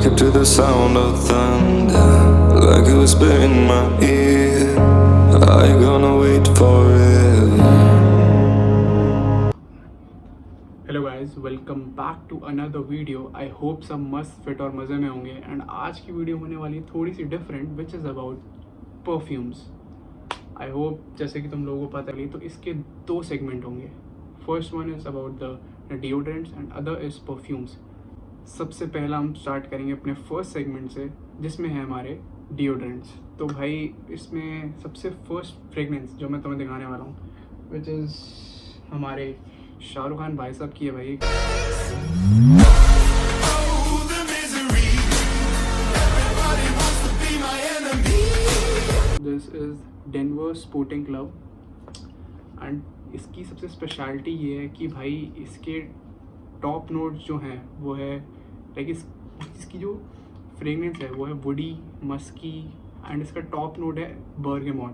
wake up to the sound of thunder, like a whisper in my ear. Are you gonna wait forever? Hello guys, welcome back to another video. I hope सब मस्त fit और मज़े में होंगे। And आज की video होने वाली है थोड़ी सी different, which is about perfumes. I hope जैसे कि तुम लोगों को पता है, तो इसके दो सेगमेंट होंगे। First one is about the deodorants and other is perfumes. सबसे पहला हम स्टार्ट करेंगे अपने फर्स्ट सेगमेंट से, जिसमें है हमारे डिओड्रेंट्स। तो भाई इसमें सबसे फर्स्ट फ्रेगनेंस जो मैं तुम्हें दिखाने वाला हूँ, विच इज़ हमारे शाहरुख खान भाई साहब की है भाई। This is Denver sporting club. And इसकी सबसे स्पेशलिटी ये है कि भाई इसके टॉप नोट्स जो हैं वो है लाइक इसकी जो फ्रेगनेंस है वो है वुडी, मस्की, एंड इसका टॉप नोट है bergamot,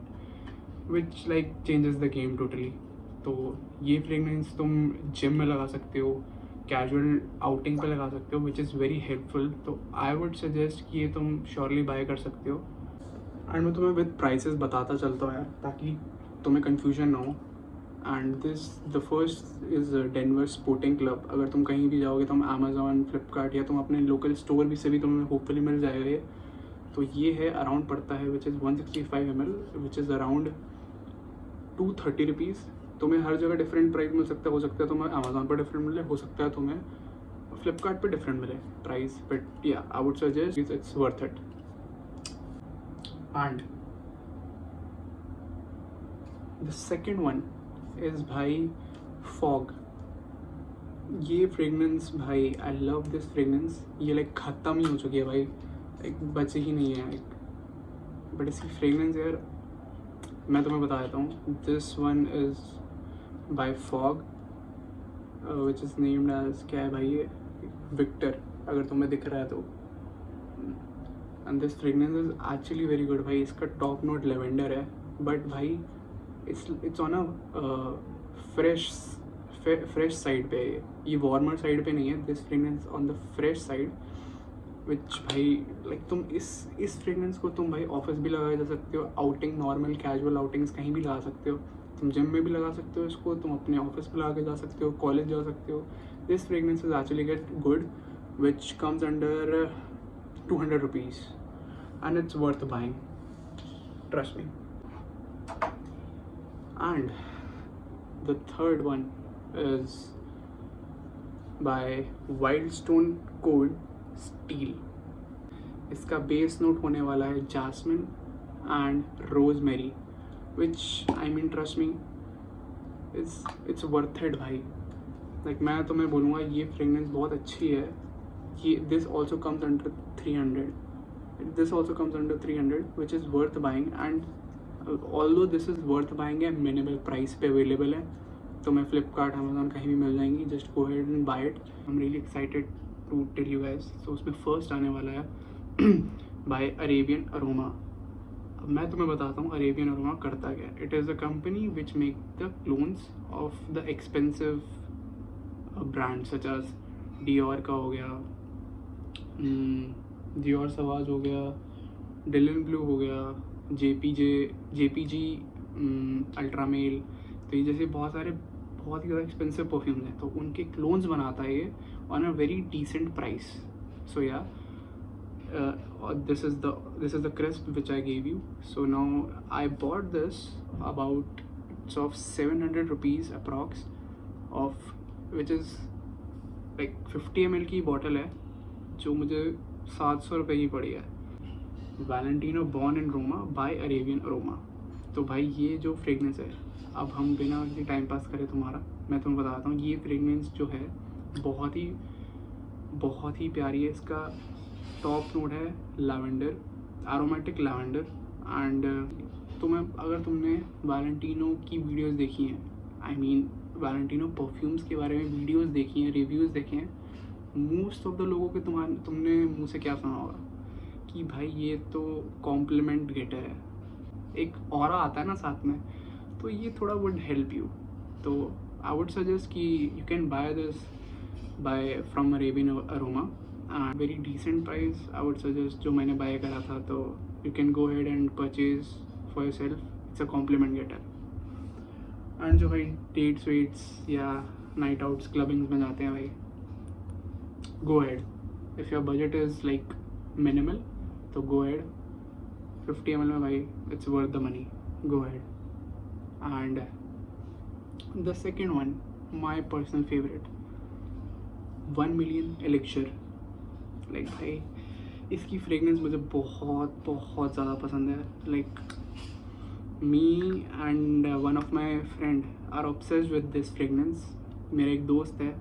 which like changes the game totally. तो ये फ्रेगनेंस तुम जिम में लगा सकते हो, कैजुअल आउटिंग पे लगा सकते हो, विच इज़ वेरी हेल्पफुल। तो आई वुड सजेस्ट कि ये तुम श्योरली बाय कर सकते हो। एंड मैं तुम्हें विद प्राइसेस बताता चलता हूँ यार, ताकि तुम्हें कन्फ्यूजन ना हो। And the first is Denver sporting club. अगर तुम कहीं भी जाओगे, तुम अमेज़ॉन, फ्लिपकार्ट या तुम अपने लोकल स्टोर भी से भी तुम्हें होपफुली मिल जाएगा ये। तो ये है अराउंड पड़ता है which is 165 ml, which is around 230 rupees. तुम्हें हर जगह डिफरेंट प्राइस मिल सकता है। हो सकता है तुम्हें अमेज़ॉन पर डिफरेंट मिले, हो सकता है तुम्हें फ्लिपकार्ट पर डिफरेंट मिले प्राइस, बट या आई would suggest it's worth it. And the second one is भाई फॉग। ये फ्रेगनेंस भाई, आई लव दिस फ्रेगनेंस। ये लाइक ख़त्म ही हो चुकी है भाई, एक बचे ही नहीं है एक। बट इसकी फ्रेगनेंस यार मैं तुम्हें बता देता हूँ। This one is by Fogg, which is named as, क्या है भाई ये, विक्टर, अगर तुम्हें दिख रहा है तो। And this fragrance is actually very good भाई। इसका टॉप नोट लेवेंडर है, बट भाई it's on a fresh side पे। ये वार्मर साइड पे नहीं है। This fragrance on the fresh side, which भाई लाइक तुम इस फ्रेगनेंस को तुम भाई ऑफिस भी लगा जा सकते हो, आउटिंग, नॉर्मल कैजुअल आउटिंग्स कहीं भी लगा सकते हो। तुम जिम में भी लगा सकते हो इसको, तुम अपने ऑफिस पे लगा के जा सकते हो, कॉलेज जा सकते हो। This fragrance is actually get good, which comes under 200 rupees and it's worth buying, trust me. And the third one is by Wild Stone Cold Steel. इसका बेस नोट होने वाला है jasmine and rosemary, which I mean trust me it's worth it भाई। Like मैं तुम्हें बोलूँगा ये fragrance बहुत अच्छी है। ये this also comes under 300, which is worth buying. And although this is worth buying है, मिनिमल प्राइस पे अवेलेबल है। तुम्हें फ्लिपकार्ट, अमेज़ॉन कहीं भी मिल जाएंगी। Just go ahead and buy it. I am really excited to tell you guys. तो उसमें फर्स्ट आने वाला है बाय अरेबियन अरोमा। अब मैं तुम्हें बताता हूँ अरेबियन अरोमा करता क्या है। It is a company which make the clones of the expensive brand such as Dior का हो गया, डियोर सवाज हो गया, डिलन ब्लू हो गया, जेपीजी, अल्ट्रामेल। तो ये जैसे बहुत ही ज़्यादा एक्सपेंसिव परफ्यूम्स हैं, तो उनके क्लोन्स बनाता है ये on a very decent price. So yeah this is the crisp which I gave you. So now I bought this about, it's of 700 rupees approx, of which is like 50 ml की bottle है, जो मुझे 700 रुपये की पड़ी है। Valentino Born in Roma by Arabian Aroma. तो भाई ये जो फ्रेगनेंस है, अब हम बिना किसी टाइम पास करें तुम्हारा, मैं तुम्हें बताता हूँ। ये फ्रेगनेंस जो है बहुत ही प्यारी है। इसका टॉप नोट है लैवेंडर, एरोमेटिक लैवेंडर। एंड अगर तुमने वैलेंटिनो की वीडियोस देखी हैं, आई मीन वैलेंटिनो परफ्यूम्स के बारे में वीडियोस देखी हैं, रिव्यूज़ देखे हैं, मोस्ट ऑफ द लोगों के तुमने मुँह से क्या सुना होगा कि भाई ये तो कॉम्प्लीमेंट गेटर है, एक ऑरा आता है ना साथ में, तो ये थोड़ा वुड हेल्प यू। तो आई वुड सजेस्ट कि you can buy this from Arabian Aroma. Very decent price I would suggest. जो मैंने बाय करा था, तो you can go ahead and purchase for yourself. It's a compliment getter. And जो भाई dates वेट्स या नाइट आउट्स क्लबिंग में जाते हैं भाई, go ahead. If your budget is like minimal, तो गो हेड. 50 ml में भाई it's worth the money. Go ahead. And the second one, my personal favourite, 1 million elixir. Like भाई इसकी फ्रेगनेंस मुझे बहुत बहुत ज़्यादा पसंद है. Like me and one of my friend are obsessed with this fragrance. मेरा एक दोस्त है,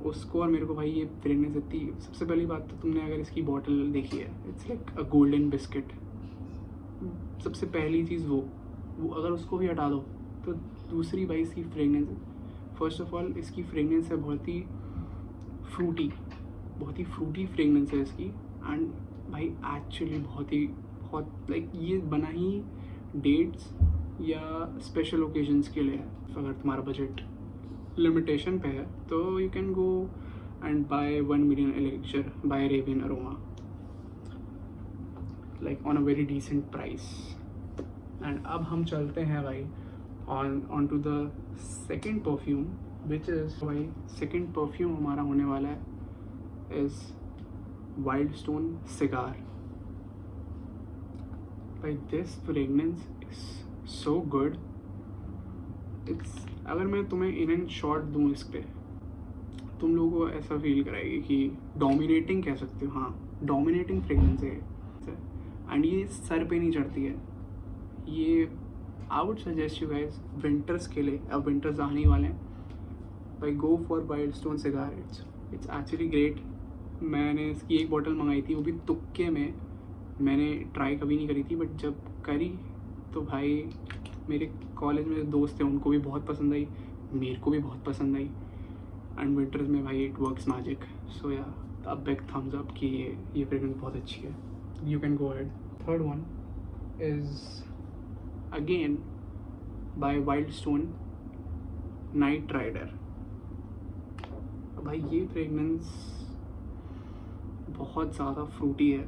उसको और मेरे को भाई ये फ्रेगनेंस इतनी. सबसे पहली बात तो तुमने अगर इसकी बॉटल देखी है, it's like a golden biscuit. सबसे पहली चीज़ वो अगर उसको भी हटा दो, तो दूसरी भाई इसकी फ्रेगनेंस. फर्स्ट ऑफ ऑल इसकी फ्रेगनेंस है बहुत ही फ्रूटी फ्रेगनेंस है इसकी. एंड भाई एक्चुअली बहुत लाइक ये बना ही डेट्स या स्पेशल ओकेजन्स के लिए है. अगर तुम्हारा बजट लिमिटेशन पे है, तो you can go and buy 1 million elixir by Arabian Aroma, like on a very decent price. And अब हम चलते हैं भाई on to the second perfume, which is भाई सेकेंड परफ्यूम हमारा होने वाला है इज़ वाइल्ड स्टोन सिगार. भाई this fragrance is so good. It's, अगर मैं तुम्हें इन एंड शॉर्ट दूँ इस पर, तुम लोगों को ऐसा फील कराएगी कि डोमिनेटिंग कह सकते हो. हाँ, डोमिनेटिंग फ्रेगनेंस है. एंड ये सर पे नहीं चढ़ती है. ये आई would suggest you guys winters के लिए. अब विंटर्स आने वाले हैं भाई, go for wild Stone cigar. It's actually great. मैंने इसकी एक बॉटल मंगाई थी, वो भी तुक्के में. मैंने ट्राई कभी नहीं करी थी, बट जब करी तो भाई मेरे कॉलेज में दोस्त थे, उनको भी बहुत पसंद आई, मेरे को भी बहुत पसंद आई. एंड विंटर्स में भाई इट वर्क्स मैजिक. सो या अ बिग थम्स अप कि ये फ्रेगरेंस बहुत अच्छी है. You can go ahead. Third one is again by Wild Stone Night Rider. भाई ये फ्रेगनेंस बहुत ज़्यादा फ्रूटी है.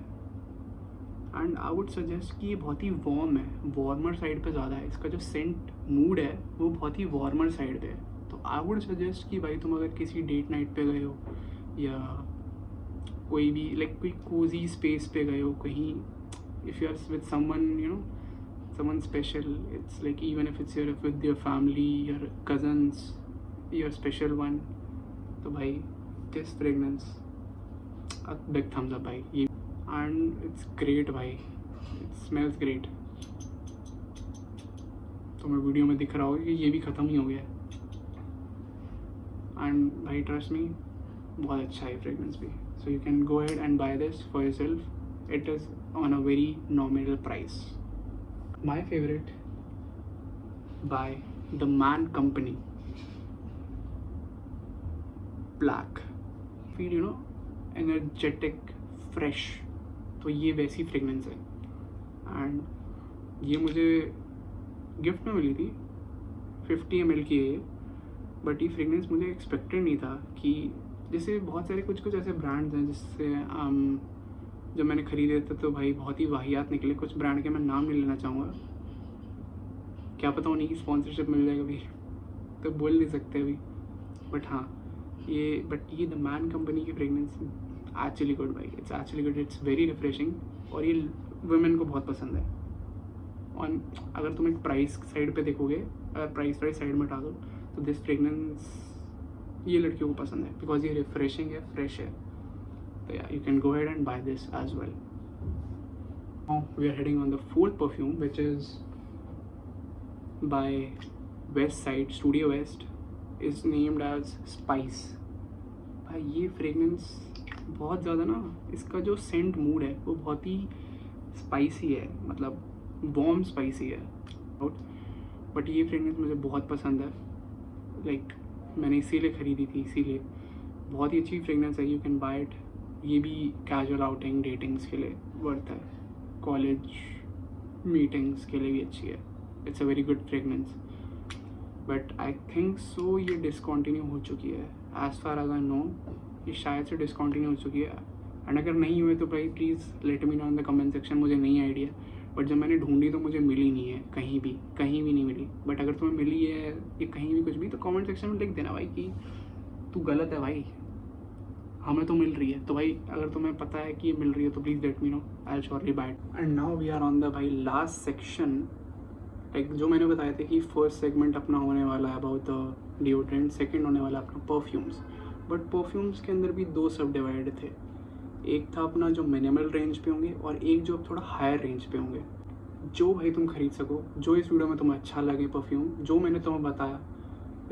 एंड आई वुड सजेस्ट कि ये बहुत ही वार्म है, वार्मर साइड पे ज़्यादा है. इसका जो सेंट मूड है वो बहुत ही वार्मर साइड पे है. तो आई वुड सजेस्ट कि भाई तुम अगर किसी डेट नाइट पे गए हो या कोई भी लाइक कोई कोजी स्पेस पे गए हो कहीं, if you are with someone, you know, someone special, it's like even if it's your with your family, your cousins, your special one, तो भाई this fragrance a big thumbs up भाई. ये and it's great भाई, it smells great. तो मैं video में दिख रहा होगा कि ये भी ख़त्म ही हो गया. एंड भाई ट्रस्ट मी, बहुत अच्छा है फ्रेगनेंस भी. So you can go ahead and buy this for yourself. It is on a very nominal price. My favorite by The Man Company, Black. Feel, you know, energetic, fresh. तो ये वैसी fragrance है. And ये मुझे gift में मिली थी. 50 ml की है, बट ये फ्रेगनेंस मुझे एक्सपेक्टेड नहीं था. कि जैसे बहुत सारे कुछ ऐसे ब्रांड्स हैं जिससे जब मैंने ख़रीदे थे तो भाई बहुत ही वाहियात निकले. कुछ ब्रांड के मैं नाम नहीं लेना चाहूँगा, क्या पता उन्हीं की स्पॉन्सरशिप मिल जाएगा अभी, तो बोल नहीं सकते अभी. बट हाँ, ये द मैन कंपनी की फ्रेगनेंस एक्चुअली गुड भाई. It's actually good. It's very refreshing. और ये वुमेन को बहुत पसंद है. और अगर तुम एक प्राइस साइड पे देखोगे, अगर प्राइस साइड में हटा दो, तो दिस फ्रेगनेंस ये लड़कियों को पसंद है बिकॉज ये रिफ्रेशिंग है, फ्रेश है. तो या you can go ahead and buy this as well. Now we are heading on the fourth perfume, which is by West Side Studio West, is named as spice. भाई ये fragrance बहुत ज़्यादा ना, इसका जो सेंट मूड है वो बहुत ही स्पाइसी है, मतलब वार्म स्पाइसी है. बट ये फ्रेगनेंस मुझे बहुत पसंद है. लाइक मैंने इसीलिए ख़रीदी थी, इसीलिए. बहुत ही अच्छी फ्रेगनेंस है. You can bye it. ये भी कैजुअल आउटिंग डेटिंग्स के लिए वर्थ है, कॉलेज मीटिंग्स के लिए भी अच्छी है. It's a very good fragrance. But I think so ये डिसकंटिन्यू हो चुकी है. As far as I know ये शायद से डिस्कंटिन्यू हो चुकी है, एंड अगर नहीं हुए तो भाई please let me no in the comment section, मुझे नहीं आइडिया। बट जब मैंने ढूंढी तो मुझे मिली नहीं है, कहीं भी नहीं मिली। बट अगर तुम्हें मिली है या कहीं भी कुछ भी, तो कमेंट सेक्शन में लिख देना भाई कि तू गलत है भाई, हमें तो मिल रही है। तो भाई अगर तुम्हें पता है कि ये मिल रही है तो please let me know, I will surely buy it. And now we are on the भाई लास्ट सेक्शन। लाइक जो मैंने बताया था कि फर्स्ट सेगमेंट अपना होने वाला है अबाउट द डिओड्रेंट, सेकंड होने वाला अपना परफ्यूम्स। बट परफ्यूम्स के अंदर भी दो सब डिवाइड थे, एक था अपना जो मिनिमल रेंज पे होंगे और एक जो थोड़ा हायर रेंज पे होंगे, जो भाई तुम खरीद सको, जो इस वीडियो में तुम्हें अच्छा लगे परफ्यूम, जो मैंने तुम्हें बताया,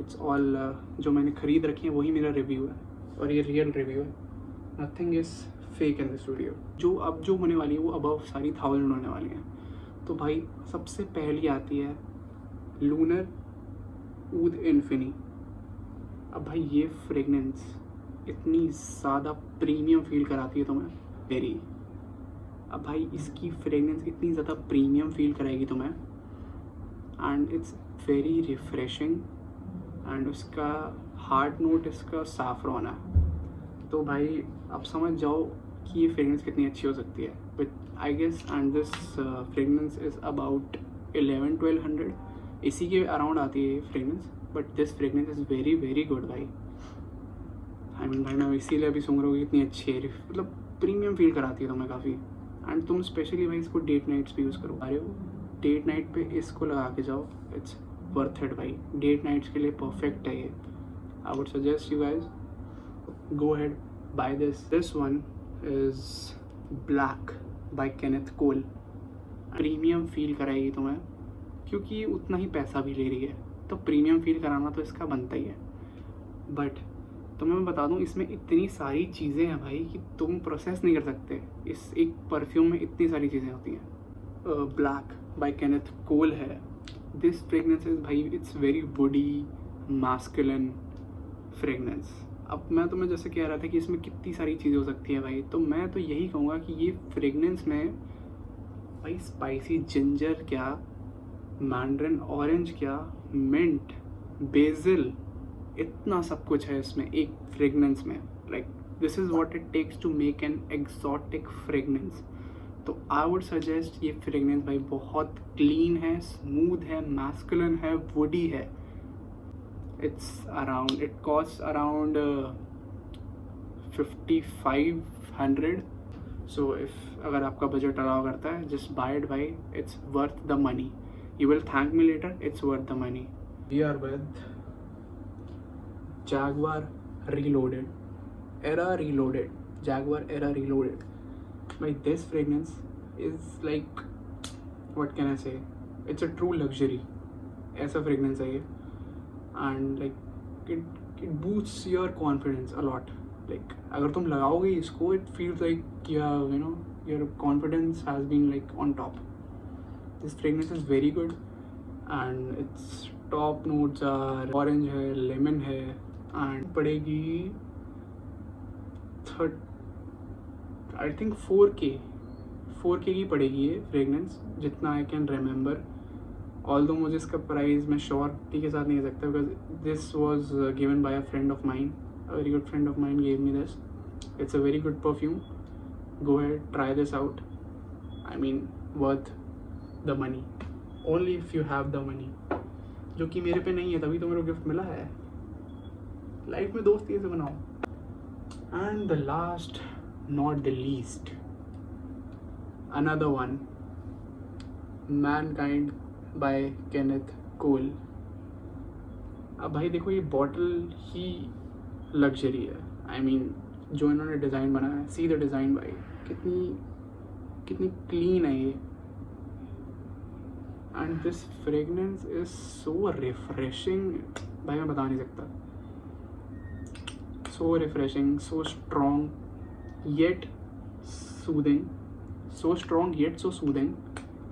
इट्स ऑल जो मैंने खरीद रखी है वही मेरा रिव्यू है, और ये रियल रिव्यू है, nothing is fake in this video. जो अब जो होने वाली है वो अबव सारी 1000 होने वाली हैं। तो भाई सबसे पहली आती है लूनर ऊद इन्फिनी। अब भाई ये फ्रेगनेंस इतनी ज़्यादा प्रीमियम फील कराती है तुम्हें, वेरी। अब भाई इसकी फ्रेगनेंस इतनी ज़्यादा प्रीमियम फील कराएगी तुम्हें, and it's very refreshing, and उसका हार्ड नोट इसका सैफरॉन है। तो भाई आप समझ जाओ कि ये फ्रेगनेंस कितनी अच्छी हो सकती है with I guess. And this fragrance is about 1100-1200 इसी के अराउंड आती है ये फ्रेगनेंस, but this fragrance is very very good भाई। आई मीन भाई मैं इसीलिए अभी सुन रहा हूँ कि इतनी अच्छी है, मतलब प्रीमियम फील कराती है तुम्हें काफ़ी। एंड तुम स्पेशली भाई इसको डेट नाइट्स पे यूज़ करो, अरे हो डेट नाइट पे इसको लगा के जाओ, इट्स वर्थ इट भाई। डेट नाइट्स के लिए परफेक्ट है ये। आई would suggest you guys go ahead, buy this. This one is Black by Kenneth Cole. Premium feel कराएगी तुम्हें, क्योंकि उतना ही पैसा भी ले रही है, तो प्रीमियम फील कराना तो इसका बनता ही है। बट तो मैं बता दूं, इसमें इतनी सारी चीज़ें हैं भाई कि तुम प्रोसेस नहीं कर सकते। इस एक परफ्यूम में इतनी सारी चीज़ें होती हैं। ब्लैक बाय केनेथ कोल है। दिस फ्रेगनेंस इज भाई it's very woody masculine fragrance. अब मैं तुम्हें जैसे कह रहा था कि इसमें कितनी सारी चीज़ें हो सकती हैं भाई, तो मैं तो यही कहूँगा कि ये फ्रेगनेंस में भाई स्पाइसी जिंजर क्या, मैंड्रिन ऑरेंज क्या, मिंट, बेसिल, इतना सब कुछ है इसमें एक फ्रेगनेंस में। Like this is what it takes to make an exotic fragrance. तो आई वुड सजेस्ट ये फ्रेगनेंस भाई बहुत क्लीन है, स्मूथ है, मैस्कुलिन है, वुडी है। It costs around 5500. So if अगर आपका बजट अलाउ करता है, just buy it भाई, it's worth the money. You will thank me later, it's worth the money. We are with Jaguar Reloaded, Era Reloaded, Jaguar Era Reloaded. Like this fragrance is like, what can I say? It's a true luxury. ऐसा fragrance है ये. And like it boosts your confidence a lot. Like अगर तुम लगाओगे इसको, it feels like your confidence has been like on top. This fragrance is very good and its top notes are orange है, lemon है, and पड़ेगी I think 4K की पड़ेगी ये फ्रेगनेंस, जितना आई कैन रिमेंबर। ऑल्दो मुझे इसका price मैं श्योरिटी के साथ नहीं कह सकता, because this was given by a friend of mine, a very good friend of mine gave me this. It's a very good perfume, go ahead, try this out. I mean worth the money, only if you have the money, जो कि मेरे पे नहीं है, तभी तो मेरे को गिफ्ट मिला है। लाइफ में दोस्ती ऐसे बनाओ। And the last not the least, another one, Mankind by Kenneth Cole. अब भाई देखो, ये बॉटल ही लग्जरी है। आई मीन जो इन्होंने डिज़ाइन बनाया है, सी द डिज़ाइन भाई, कितनी क्लीन है ये। And this fragrance is so refreshing भाई, मैं बता नहीं सकता। सो refreshing, so strong yet soothing, so strong yet so soothing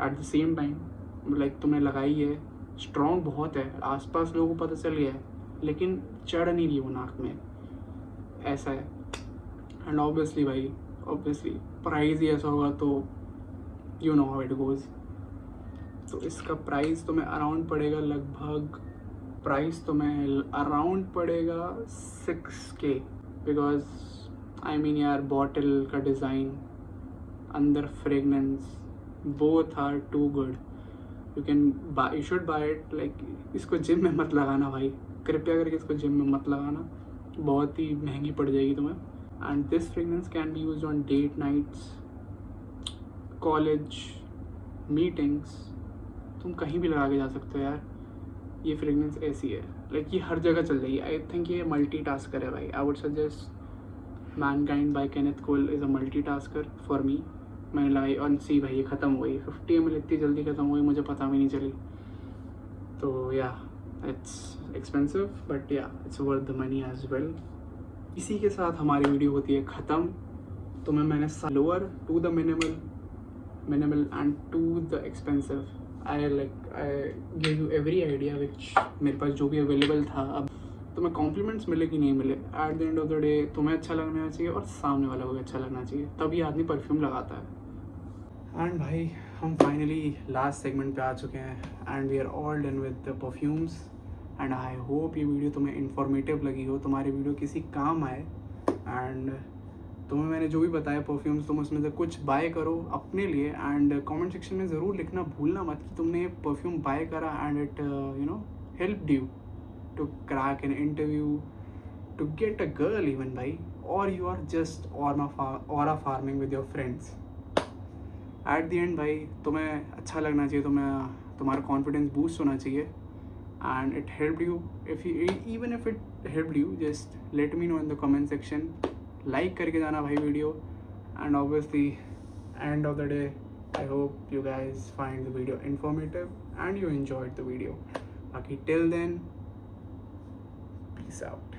at the same time. Like तुमने लगाई है, स्ट्रॉन्ग बहुत है, आसपास लोगों को पता चल गया है, लेकिन चढ़ नहीं रही वो नाक में, ऐसा है। एंड ऑब्वियसली भाई, ऑब्वियसली प्राइस ही ऐसा होगा तो you know how it goes. तो इसका प्राइस तुम्हें अराउंड पड़ेगा, लगभग प्राइस तुम्हें अराउंड पड़ेगा 6K, बिकॉज आई मीन यार बॉटल का डिज़ाइन, अंदर fragrance, both are too good. You should buy it. Like इसको जिम में मत लगाना भाई, कृपया करके इसको जिम में मत लगाना, बहुत ही महंगी पड़ जाएगी तुम्हें. And this fragrance can be use on date nights, college meetings, तुम कहीं भी लगा के जा सकते हो यार. ये फ्रेगनेंस ऐसी है, लाइक ये हर जगह चल जाएगी. आई थिंक ये मल्टी टास्कर है भाई. I would suggest Mankind by Kenneth Cole is a multitasker for me. मैंने लगाई और सी भाई ये ख़त्म हो गई. 50 ml इतनी जल्दी ख़त्म हो गई, मुझे पता भी नहीं चली. तो yeah it's expensive but yeah it's worth the money as well. इसी के साथ हमारी वीडियो होती है ख़त्म. तो मैंने lower to the minimal and to the expensive. I give you every idea which मेरे पास जो भी अवेलेबल था. अब तुम्हें कॉम्प्लीमेंट्स मिले कि नहीं मिले, eight the end of the day तुम्हें अच्छा लगना चाहिए और सामने वाला को भी अच्छा लगना चाहिए, तभी आदमी परफ्यूम लगाता है. एंड भाई हम फाइनली लास्ट सेगमेंट पे आ चुके हैं and we are all done with the perfumes. And I hope ये वीडियो तुम्हें इन्फॉर्मेटिव लगी हो, तुम्हारी वीडियो किसी काम आए. एंड तुम्हें मैंने जो भी बताया परफ्यूम्स, तुम उसमें से कुछ बाय करो अपने लिए. एंड कमेंट सेक्शन में ज़रूर लिखना भूलना मत कि तुमने ये परफ्यूम बाय करा and it helped you to crack an interview, to get a girl even भाई, और you are just aura farming with your friends. At the end भाई तुम्हें अच्छा लगना चाहिए, तुम्हारा कॉन्फिडेंस बूस्ट होना चाहिए. And it helped you. Even if it helped you, just let me no in the comment section. Like करके जाना भाई video. And obviously end of the day I hope you guys find the video informative and you enjoyed the video. बाकी till then, peace out.